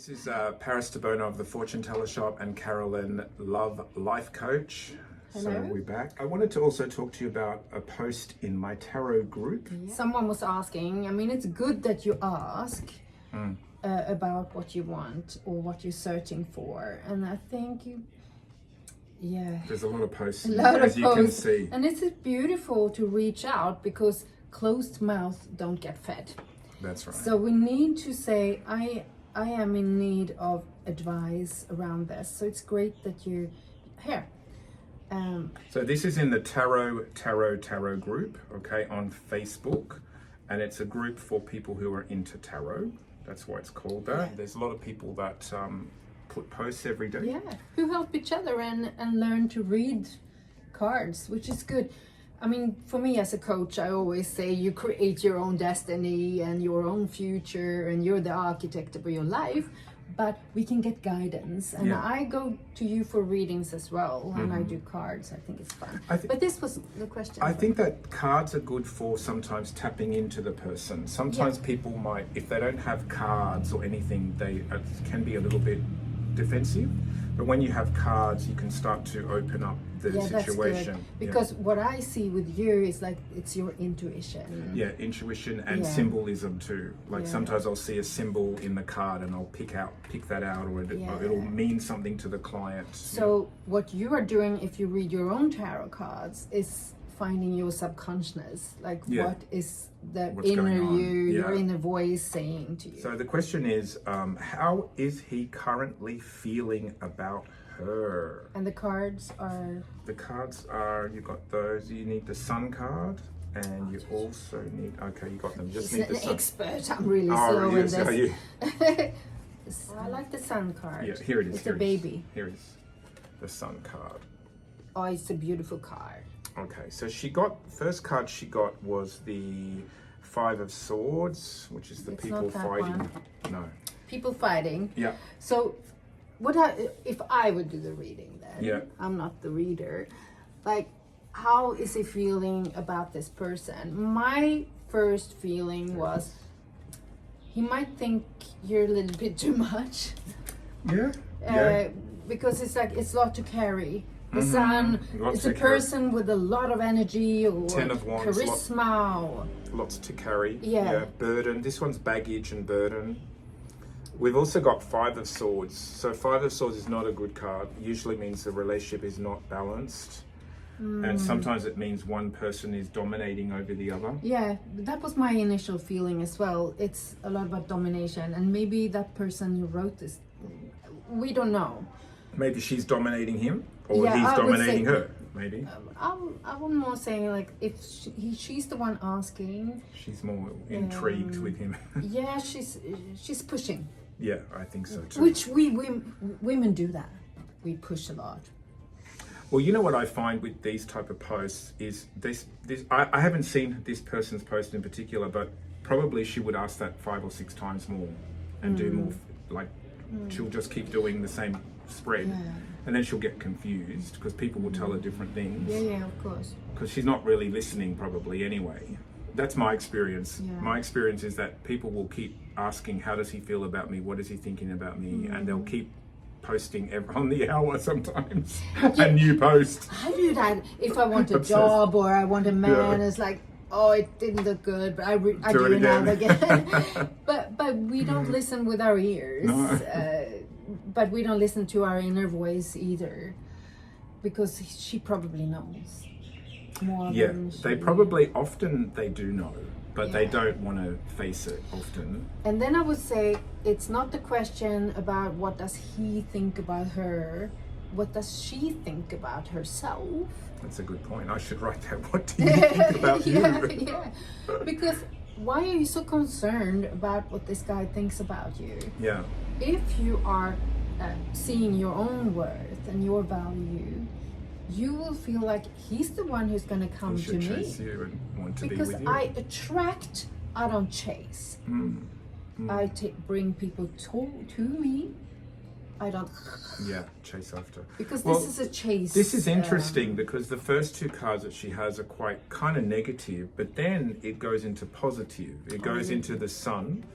This is Paris Debono of the Fortune Teller Shop and Carolin Love Life Coach. Hello. So we're back. I wanted to also talk to you about a post in my tarot group. Someone was asking, I mean, it's good that you ask about what you want or what you're searching for. And I think There's a lot of posts, you can see. And it's beautiful to reach out because closed mouths don't get fed. That's right. So we need to say, I am in need of advice around this. So it's great that you're here. So this is in the tarot group, okay, on Facebook, and it's a group for people who are into tarot. That's why it's called that. Yeah. There's a lot of people that put posts every day. Yeah, who help each other and learn to read cards, which is good. I mean, for me as a coach, I always say you create your own destiny and your own future, and you're the architect of your life. But we can get guidance, and I go to you for readings as well, and I do cards. I think it's fun. But this was the question. I think that cards are good for sometimes tapping into the person. Sometimes people might, if they don't have cards or anything, they can be a little bit defensive. But when you have cards, you can start to open up the situation. That's good. Because what I see with you is like it's your intuition. Yeah, intuition and symbolism too. Like sometimes I'll see a symbol in the card and I'll pick that out, or it'll mean something to the client. So what you are doing if you read your own tarot cards is finding your subconscious, like what is what's inner you, your inner voice saying to you. So the question is, how is he currently feeling about her? And the cards are? The cards are, you got those, you need the Sun card, and you also need, okay, you got them. Just need the Sun. Expert, I'm really slow in this. Are you? I like the Sun card. Yeah, here it is. It's a baby. Here is the Sun card. Oh, it's a beautiful card. Okay, so first card she got was the Five of Swords, which is the people fighting. One. No. People fighting. Yeah. So, if I would do the reading then? Yeah. I'm not the reader. Like, how is he feeling about this person? My first feeling was he might think you're a little bit too much. Yeah. Because it's like it's a lot to carry. The Sun is a person with a lot of energy or 10 of Wands, charisma. Lots to carry. Yeah. Burden. This one's baggage and burden. We've also got Five of Swords. So Five of Swords is not a good card. Usually means the relationship is not balanced. And sometimes it means one person is dominating over the other. Yeah, that was my initial feeling as well. It's a lot about domination. And maybe that person who wrote this, we don't know. Maybe she's dominating him, or he's dominating her. Maybe. I was more saying like if she's the one asking. She's more intrigued with him. Yeah, she's pushing. Yeah, I think so too. Which we women do that. We push a lot. Well, you know what I find with these type of posts is this. I haven't seen this person's post in particular, but probably she would ask that 5 or 6 times more and do more. Like she'll just keep doing the same spread, and then she'll get confused because people will tell her different things. Yeah, of course. Because she's not really listening, probably anyway. That's my experience. Yeah. My experience is that people will keep asking, "How does he feel about me? What is he thinking about me?" And they'll keep posting on the hour sometimes a new post. I do that if I want a job or I want a man. It's like, oh, it didn't look good, but I do it now again. but we don't listen with our ears. No. But we don't listen to our inner voice either, because she probably knows more than she... they probably often they do know, but they don't want to face it often. And then I would say it's not the question about what does he think about her, what does she think about herself. That's a good point. I should write that. What do you think about you? Yeah. Because why are you so concerned about what this guy thinks about you? Yeah. If you are seeing your own worth and your value, you will feel like he's the one who's going to come to me. He should chase you and want to be because with you. I attract, I don't chase. I bring people to me. I don't chase after. Because this is a chase. This is interesting because the first 2 cards that she has are quite kind of negative, but then it goes into positive. It goes into the Sun,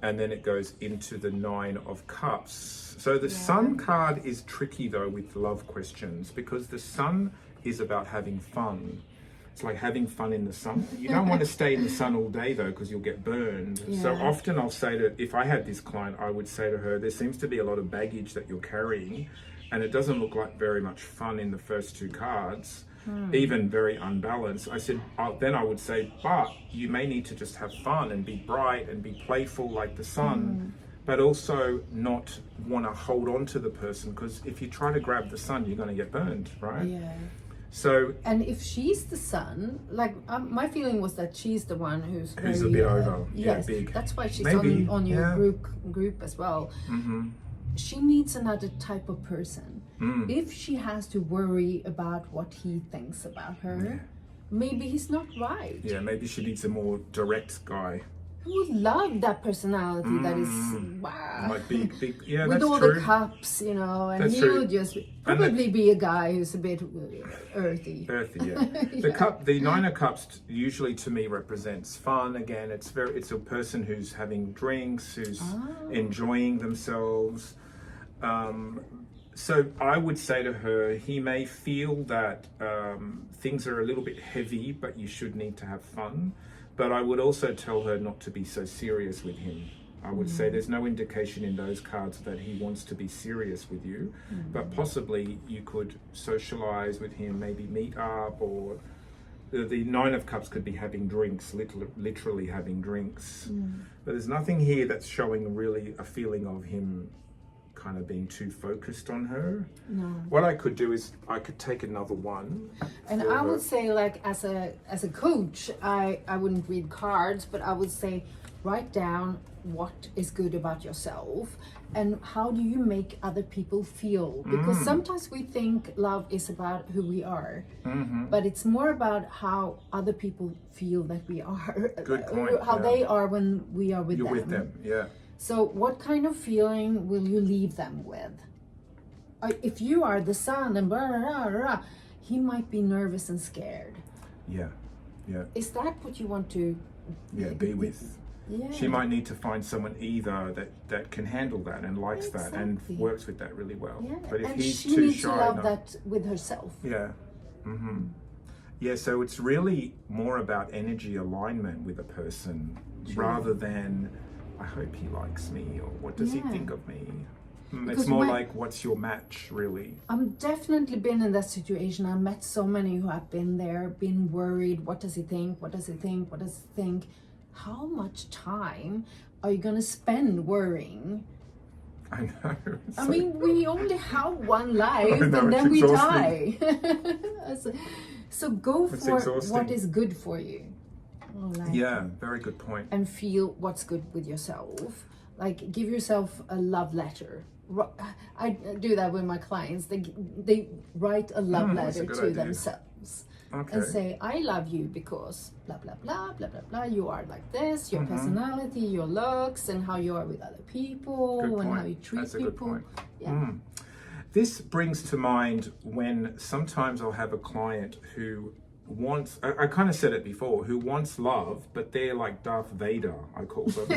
and then it goes into the 9 of Cups. So the Sun card is tricky though with love questions, because the Sun is about having fun. It's like having fun in the sun. You don't want to stay in the sun all day though, because you'll get burned. So often I'll say to, if I had this client, I would say to her, there seems to be a lot of baggage that you're carrying, and it doesn't look like very much fun in the first 2 cards, even very unbalanced. I said, then I would say, but you may need to just have fun and be bright and be playful like the sun, but also not want to hold on to the person, because if you try to grab the sun, you're going to get burned, right? Yeah. So, and if she's the sun, like my feeling was that she's the one who's a very, bit over, yes, big. That's why she's Maybe, on your group as well. She needs another type of person. If she has to worry about what he thinks about her, maybe he's not right. Yeah, maybe she needs a more direct guy. I would love that personality that is wow, like big, yeah, with that's all true. the cups, you know, and That's he true. would just probably be a guy who's a bit earthy. Earthy, yeah. The 9 of Cups usually to me represents fun. Again, it's a person who's having drinks, who's enjoying themselves. So I would say to her, he may feel that things are a little bit heavy, but you should need to have fun. But I would also tell her not to be so serious with him. I would say there's no indication in those cards that he wants to be serious with you, but possibly you could socialize with him, maybe meet up, or the 9 of Cups could be having drinks, literally having drinks. But there's nothing here that's showing really a feeling of him kind of being too focused on her. No. What I could do is I could take another one. And I would say, like, as a coach, I wouldn't read cards, but I would say write down what is good about yourself and how do you make other people feel, because sometimes we think love is about who we are, but it's more about how other people feel that we are. Good point. How they are when we are with You're them. with them, yeah. So what kind of feeling will you leave them with? If you are the sun and blah, blah, blah, blah, he might be nervous and scared. Yeah, yeah. Is that what you want to be with? Yeah. She might need to find someone either that can handle that and likes that and works with that really well. Yeah. But if and he's she too needs shy, to love that with herself. Yeah. Yeah, so it's really more about energy alignment with a person rather than I hope he likes me or what does he think of me. It's more like what's your match, really. I've definitely been in that situation. I've met so many who have been there, been worried. What does he think? What does he think? What does he think? How much time are you going to spend worrying? I know. I mean, we only have one life and then we die. So go for what is good for you. Very good point. And feel what's good with yourself. Like, give yourself a love letter. I do that with my clients. They write a love letter to themselves and say, I love you because blah, blah, blah, blah, blah, blah. You are like this, your personality, your looks, and how you are with other people, and how you treat people. Good point. Yeah. This brings to mind when sometimes I'll have a client who wants, I kind of said it before, who wants love, but they're like Darth Vader, I call them.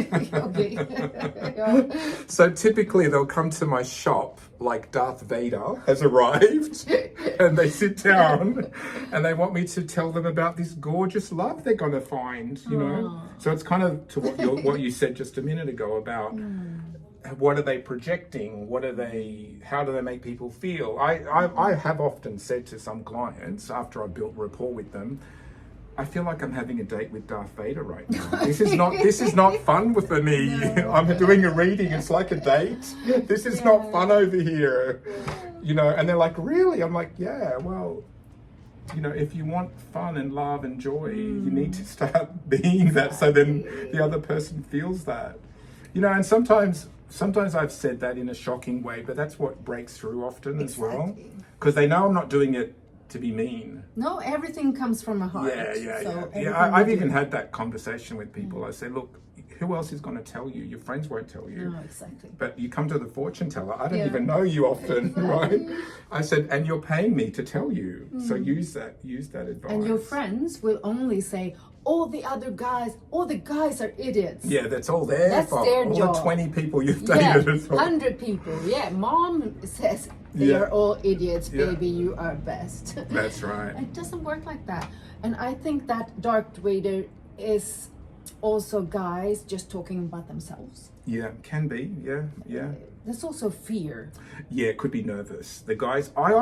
So typically they'll come to my shop like Darth Vader has arrived and they sit down and they want me to tell them about this gorgeous love they're going to find, you know. So it's kind of to what you said just a minute ago about what are they projecting? How do they make people feel? I have often said to some clients after I built rapport with them, I feel like I'm having a date with Darth Vader right now. This is not fun for me. No. I'm doing a reading, it's like a date. This is not fun over here. You know, and they're like, really? I'm like, yeah, well, you know, if you want fun and love and joy, you need to start being that so then the other person feels that. You know, and sometimes I've said that in a shocking way, but that's what breaks through often as well. Because they know I'm not doing it to be mean. No, everything comes from a heart. I've even had that conversation with people. I say, look, who else is going to tell you? Your friends won't tell you. No, exactly. But you come to the fortune teller. I don't even know you often, right? I said, and you're paying me to tell you. So use that advice. And your friends will only say, all the guys are idiots. Yeah, that's all their That's fault. their all job. the 20 people you've Yeah, dated as well. 100 people. Yeah, mom says they Yeah. are all idiots, Yeah. baby, you are best. That's right. It doesn't work like that. And I think that dark waiter is also guys just talking about themselves. Yeah, can be. Yeah. There's also fear. Yeah, could be nervous. The guys, I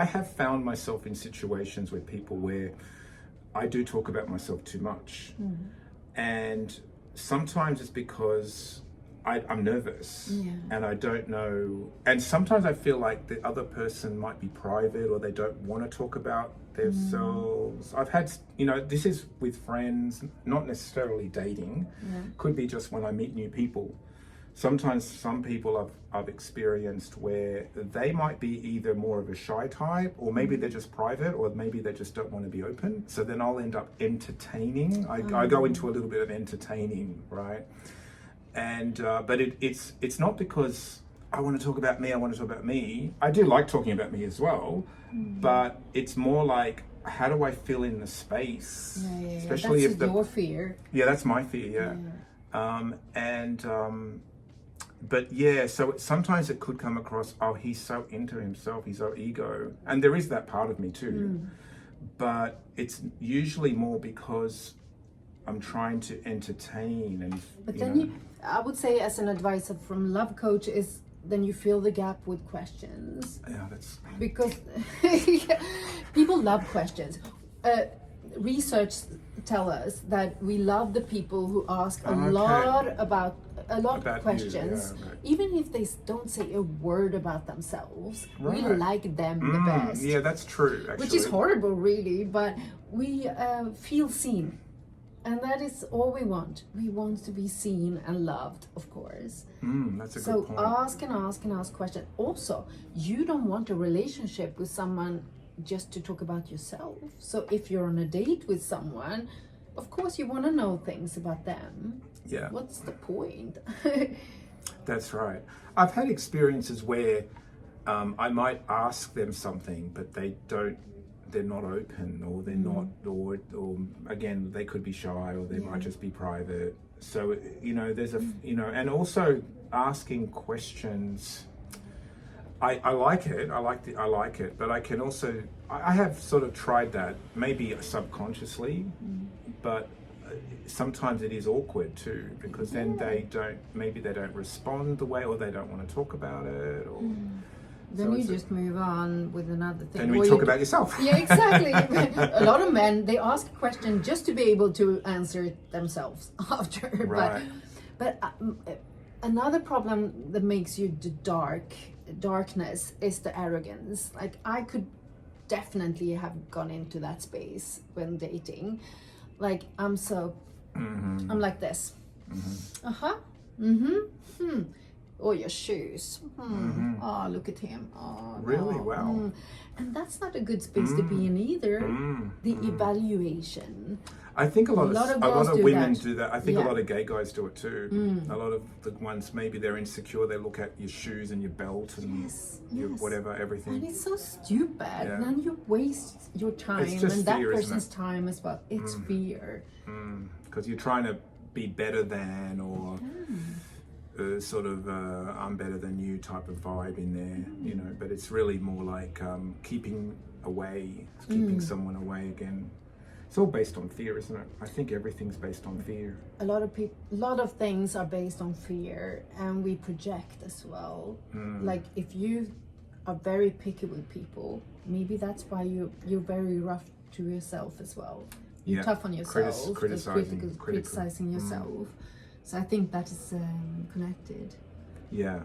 have found myself in situations with people where I do talk about myself too much. And sometimes it's because I'm nervous and I don't know. And sometimes I feel like the other person might be private or they don't want to talk about themselves. I've had, this is with friends, not necessarily dating. Could be just when I meet new people. Sometimes some people I've experienced where they might be either more of a shy type, or maybe they're just private, or maybe they just don't want to be open. So then I'll end up entertaining. I go into a little bit of entertaining, right? And but it's not because I want to talk about me. I do like talking about me as well, but it's more like, how do I fill in the space? Especially that's your fear. Yeah, that's my fear. But yeah, so sometimes it could come across, oh, he's so into himself, he's so ego. And there is that part of me too. But it's usually more because I'm trying to entertain and But then I would say, as an advisor from Love Coach, is then you fill the gap with questions. Yeah, that's because people love questions. Research tell us that we love the people who ask a lot of questions, even if they don't say a word about themselves. We like them the best. Yeah, that's true, actually. Which is horrible, really, but we feel seen. And that is all we want. We want to be seen and loved, of course. That's a good point. So ask questions. Also, you don't want a relationship with someone just to talk about yourself. So if you're on a date with someone, of course you want to know things about them. Yeah. What's the point? That's right. I've had experiences where I might ask them something, but they're not open, or they're not, or again, they could be shy, or they might just be private. So, there's and also asking questions. I like it. I like it, but I can also, I have sort of tried that, maybe subconsciously, but sometimes it is awkward too, because then they don't respond the way, or they don't want to talk about it, or then you just move on with another thing. Then we talk about yourself. Yeah, exactly. A lot of men, they ask a question just to be able to answer it themselves after. Right. But another problem that makes you the darkness is the arrogance. Like, I could definitely have gone into that space when dating. Like, I'm like this. Oh, your shoes. Oh, look at him. Oh, really? no. Wow. And that's not a good space to be in either. The evaluation. I think a lot of women do that. I think a Yeah. lot of gay guys do it too. A lot of the ones, maybe they're insecure, they look at your shoes and your belt and your whatever, everything. And it's so stupid. Yeah. Then you waste your time It's just and that fear, isn't person's time as well. It's fear. Because you're trying to be better than, or sort of I'm better than you type of vibe in there, but it's really more like keeping someone away again. It's all based on fear, isn't it? I think everything's based on fear. A lot of things are based on fear, and we project as well. Like, if you are very picky with people, maybe that's why you're very rough to yourself as well. You're tough on yourself, criticizing yourself. So I think that is connected. Yeah.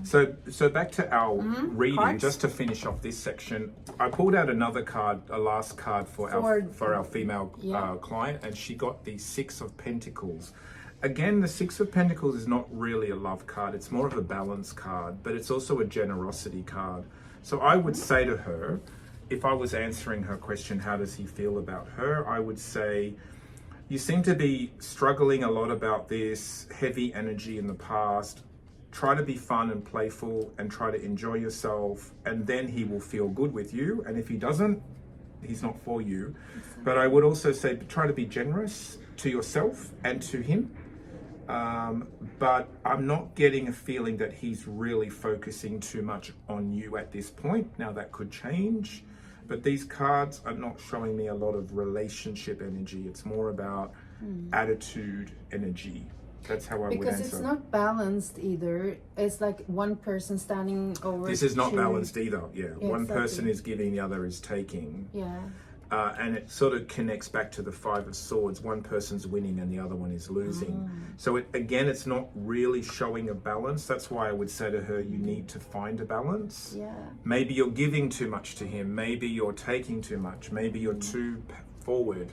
So back to our reading, cards. just to finish off this section. I pulled out another card, a last card for our female client, and she got the Six of Pentacles. Again, the Six of Pentacles is not really a love card. It's more of a balance card, but it's also a generosity card. So I would say to her, if I was answering her question, how does he feel about her? I would say, you seem to be struggling a lot about this heavy energy in the past. Try to be fun and playful and try to enjoy yourself, and then he will feel good with you. And if he doesn't, he's not for you. But I would also say try to be generous to yourself and to him. But I'm not getting a feeling that he's really focusing too much on you at this point. Now that could change, but these cards are not showing me a lot of relationship energy. It's more about attitude energy. That's how I would answer. Because it's not balanced either. It's like one person standing over. This is not two. balanced either. Yeah, one exactly. person is giving, the other is taking. Yeah. And it sort of connects back to the Five of Swords. One person's winning and the other one is losing. So it's not really showing a balance. That's why I would say to her, you need to find a balance. Yeah. Maybe you're giving too much to him. Maybe you're taking too much. Maybe you're too forward.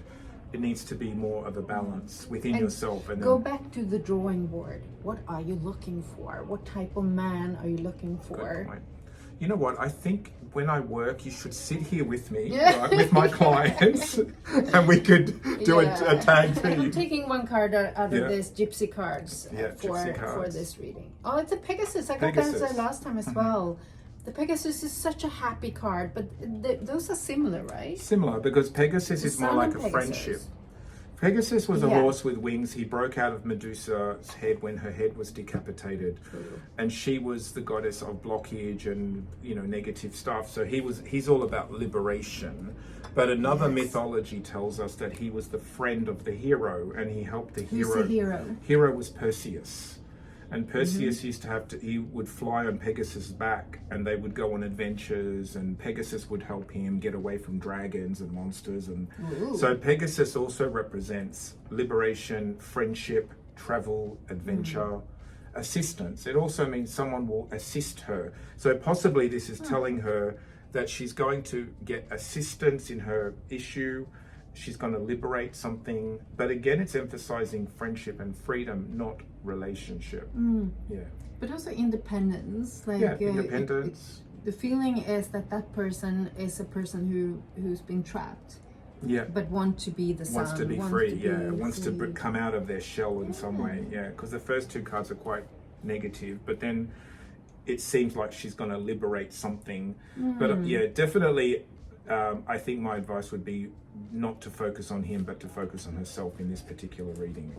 It needs to be more of a balance within yourself. And go back to the drawing board. What are you looking for? What type of man are you looking for? Good point. You know what? I think when I work, you should sit here with me, Yeah. right, with my clients, and we could do a tag team. I'm taking one card out of Yeah. this gypsy cards, gypsy for cards. this reading. Oh, it's a Pegasus. I got that last time as well. The Pegasus is such a happy card, but those are similar, right? Similar, because Pegasus is more Sun like and a friendship. Pegasus was a Yeah. horse with wings. He broke out of Medusa's head when her head was decapitated, and she was the goddess of blockage and negative stuff. So he's all about liberation. But another mythology tells us that he was the friend of the hero, and he helped the hero. Who's the hero? Hero was Perseus. And Perseus used to he would fly on Pegasus' back, and they would go on adventures, and Pegasus would help him get away from dragons and monsters. And so Pegasus also represents liberation, friendship, travel, adventure, assistance. It also means someone will assist her. So possibly this is telling her that she's going to get assistance in her issue. She's going to liberate something, but again, it's emphasizing friendship and freedom, not relationship. Yeah. But also independence. Like independence. The feeling is that person is a person who's been trapped. Yeah. But want to be the sun. Wants to be free. Wants to come out of their shell in some way. Yeah. Because the first two cards are quite negative, but then it seems like she's going to liberate something. But definitely. I think my advice would be not to focus on him, but to focus on herself in this particular reading,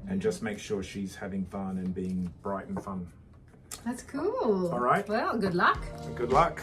and just make sure she's having fun and being bright and fun. That's cool. All right. Well, good luck. Good luck.